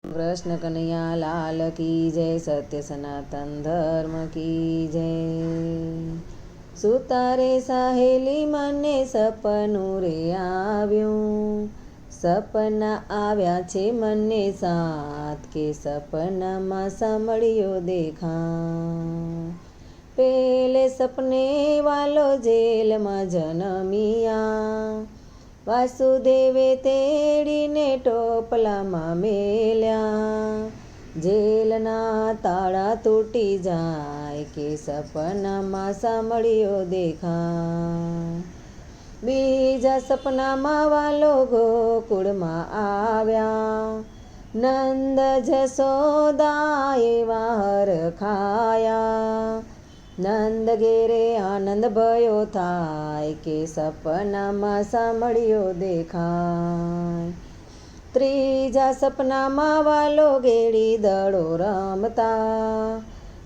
कृष्ण कन्हैया लाल की जय। सत्य सनातन धर्म की जय। सुतारे सहेली मने सपનું રે આવ્યું, સપના આવ્યા છે મને સાત, કે સપનામાં સાંભળ્યો દેખા. પેલે સપને વાલો જેલમાં જન્મિયા, વાસુદેવે તેડીને ટોપલામાં મેલ્યા. જેલના તાળા તૂટી જાય, કે સપનામાં સાંભળ્યો દેખાય. બીજા સપનામાં વાલો ગોકુળમાં આવ્યા, નંદ જશોદા એવા હરખાયા. નંદ ઘેરે આનંદ ભયો થાય, કે સપનામાં સાંભળ્યો દેખાય. ત્રીજા સપનામાં વાલો ગેડી દડો રમતા,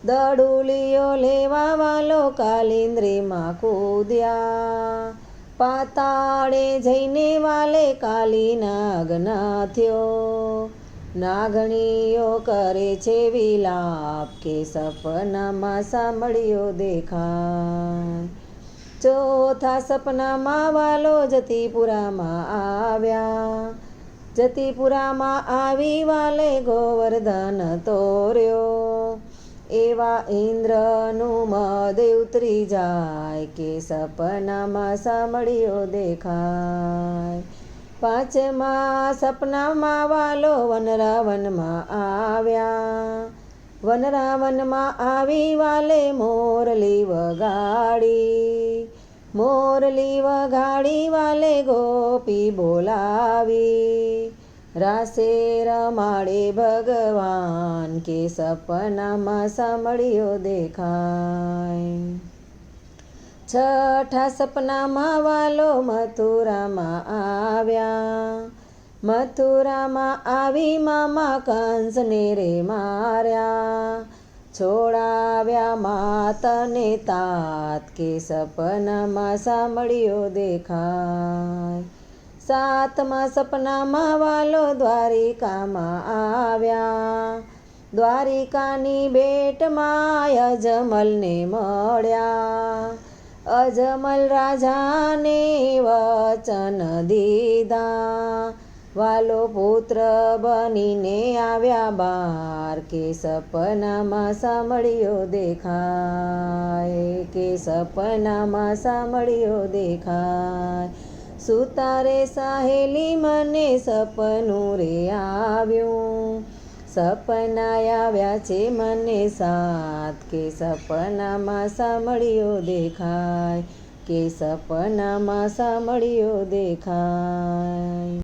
દડુલીઓ લેવા વાલો કાલિંદ્રીમાં કૂદ્યા. પાતાળે જઈને વાલે કાલી નાગ નાથ્યો, નાગણીઓ કરે છે વિલાપ, કે સપનામાં સાંભળ્યો દેખાય. ચોથા સપનામાં વાલો જતીપુરામાં આવ્યા, જતીપુરામાં આવી વાલે ગોવર્ધન તોર્યો. એવા ઇન્દ્રનું મદ ઉતરી જાય, કે સપનામાં સાંભળ્યો દેખાય. પાંચમા સપનામાં વાલો વનરાવનમાં આવ્યા, વનરાવનમાં આવી વાલે મોરલી વગાડી. મોરલી વગાડી વાલે ગોપી બોલાવી, રાસે રમાડે ભગવાન, કે સપનામાં સાંભળ્યો દેખાય. છઠ્ઠા સપનામાં વાલો મથુરામાં આવ્યા, મથુરામાં આવી મામા કંસને રે માર્યા. છોડાવ્યા માતને તાત, કે સપનામાં સાંભળ્યો દેખાય. સાતમા સપનામાં વાલો દ્વારિકામાં આવ્યા, દ્વારિકાની ભેટમાં અજમલને મળ્યા. અજમલ રાજાને વચન દીધા, વાલો પુત્ર બનીને આવ્યા બાર, કે સપનામાં સાંભળ્યો દેખાય, કે સપનામાં સાંભળ્યો દેખાય. સુતારે સહેલી મને સપનું રે આવ્યું, સપના આવ્યા છે મને સાત, કે સપનામાં સાંભળ્યો દેખાય, કે સપનામાં સાંભળ્યો દેખાય.